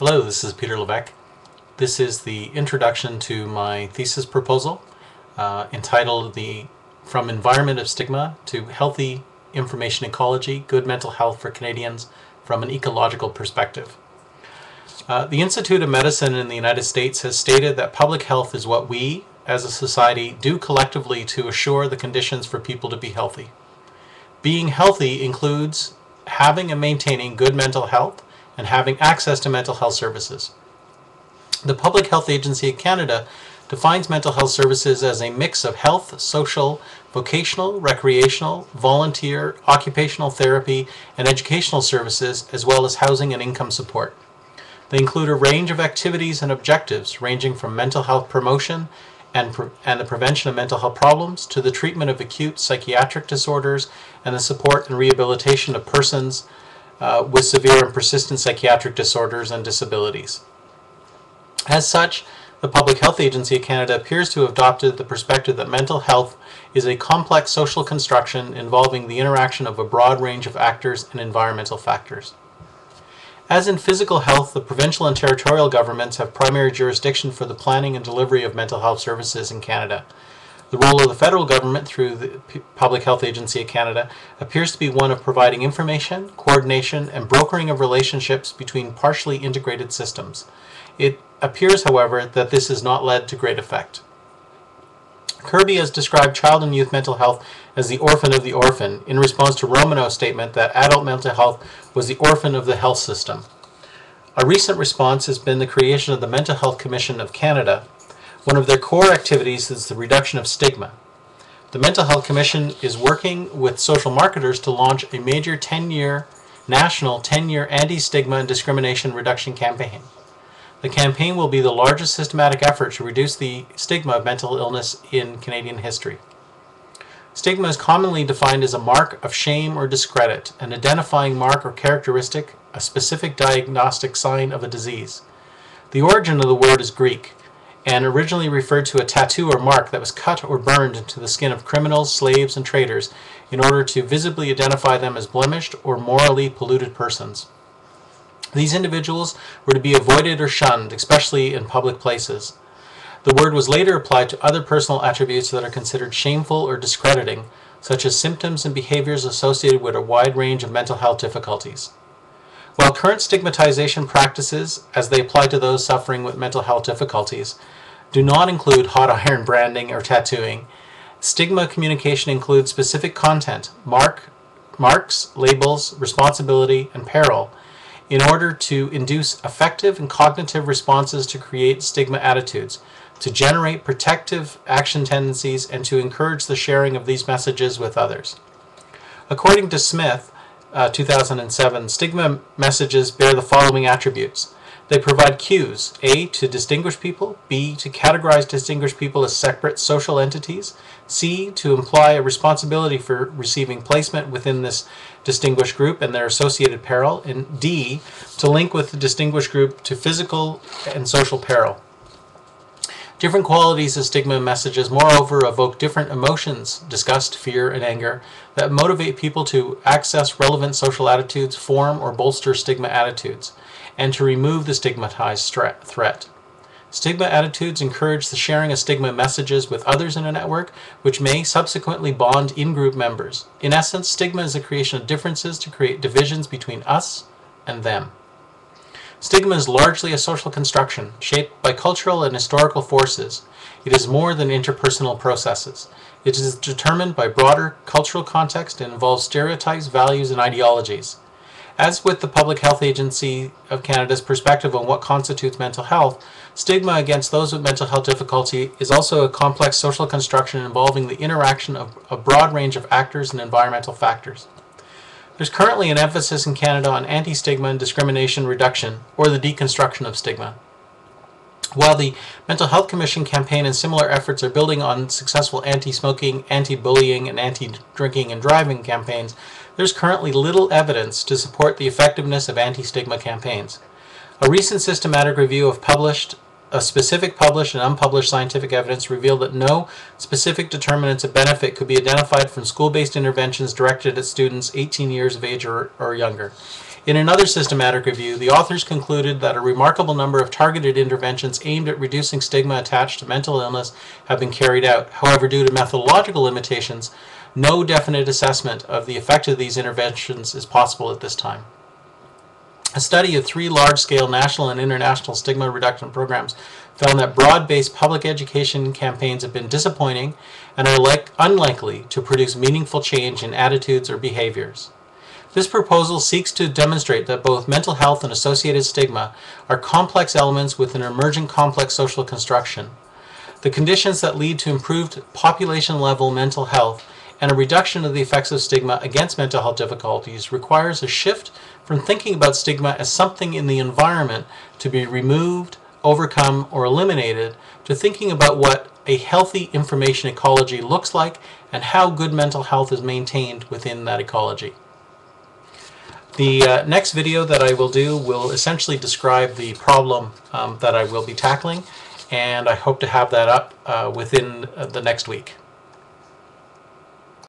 Hello, this is Peter Levesque. This is the introduction to my thesis proposal entitled From Environment of Stigma to Healthy Information Ecology, Good Mental Health for Canadians from an Ecological Perspective. The Institute of Medicine in the United States has stated that public health is what we, as a society, do collectively to assure the conditions for people to be healthy. Being healthy includes having and maintaining good mental health and having access to mental health services. The Public Health Agency of Canada defines mental health services as a mix of health, social, vocational, recreational, volunteer, occupational therapy, and educational services, as well as housing and income support. They include a range of activities and objectives ranging from mental health promotion and the prevention of mental health problems to the treatment of acute psychiatric disorders and the support and rehabilitation of persons with severe and persistent psychiatric disorders and disabilities. As such, the Public Health Agency of Canada appears to have adopted the perspective that mental health is a complex social construction involving the interaction of a broad range of actors and environmental factors. As in physical health, the provincial and territorial governments have primary jurisdiction for the planning and delivery of mental health services in Canada. The role of the federal government through the Public Health Agency of Canada appears to be one of providing information, coordination, and brokering of relationships between partially integrated systems. It appears, however, that this has not led to great effect. Kirby has described child and youth mental health as the orphan of the orphan in response to Romano's statement that adult mental health was the orphan of the health system. A recent response has been the creation of the Mental Health Commission of Canada. One of their core activities is the reduction of stigma. The Mental Health Commission is working with social marketers to launch a major national 10-year anti-stigma and discrimination reduction campaign. The campaign will be the largest systematic effort to reduce the stigma of mental illness in Canadian history. Stigma is commonly defined as a mark of shame or discredit, an identifying mark or characteristic, a specific diagnostic sign of a disease. The origin of the word is Greek, and originally referred to a tattoo or mark that was cut or burned into the skin of criminals, slaves, and traitors in order to visibly identify them as blemished or morally polluted persons. These individuals were to be avoided or shunned, especially in public places. The word was later applied to other personal attributes that are considered shameful or discrediting, such as symptoms and behaviors associated with a wide range of mental health difficulties. While current stigmatization practices, as they apply to those suffering with mental health difficulties, do not include hot iron branding or tattooing, stigma communication includes specific content, marks, labels, responsibility, and peril, in order to induce effective and cognitive responses to create stigma attitudes, to generate protective action tendencies, and to encourage the sharing of these messages with others. According to Smith, 2007, stigma messages bear the following attributes. They provide cues, A, to distinguish people, B, to categorize distinguished people as separate social entities, C, to imply a responsibility for receiving placement within this distinguished group and their associated peril, and D, to link with the distinguished group to physical and social peril. Different qualities of stigma messages, moreover, evoke different emotions, disgust, fear, and anger, that motivate people to access relevant social attitudes, form or bolster stigma attitudes, and to remove the stigmatized threat. Stigma attitudes encourage the sharing of stigma messages with others in a network, which may subsequently bond in-group members. In essence, stigma is the creation of differences to create divisions between us and them. Stigma is largely a social construction, shaped by cultural and historical forces. It is more than interpersonal processes. It is determined by broader cultural context and involves stereotypes, values, and ideologies. As with the Public Health Agency of Canada's perspective on what constitutes mental health, stigma against those with mental health difficulty is also a complex social construction involving the interaction of a broad range of actors and environmental factors. There's currently an emphasis in Canada on anti-stigma and discrimination reduction, or the deconstruction of stigma. While the Mental Health Commission campaign and similar efforts are building on successful anti-smoking, anti-bullying, and anti-drinking and driving campaigns, there's currently little evidence to support the effectiveness of anti-stigma campaigns. A recent systematic review of specific published and unpublished scientific evidence revealed that no specific determinants of benefit could be identified from school-based interventions directed at students 18 years of age or younger. In another systematic review, the authors concluded that a remarkable number of targeted interventions aimed at reducing stigma attached to mental illness have been carried out. However, due to methodological limitations, no definite assessment of the effect of these interventions is possible at this time. A study of 3 large-scale national and international stigma reduction programs found that broad-based public education campaigns have been disappointing and are unlikely to produce meaningful change in attitudes or behaviors. This proposal seeks to demonstrate that both mental health and associated stigma are complex elements with an emerging complex social construction. The conditions that lead to improved population-level mental health and a reduction of the effects of stigma against mental health difficulties requires a shift from thinking about stigma as something in the environment to be removed, overcome, or eliminated, to thinking about what a healthy information ecology looks like and how good mental health is maintained within that ecology. The next video that I will do will essentially describe the problem that I will be tackling, and I hope to have that up within the next week.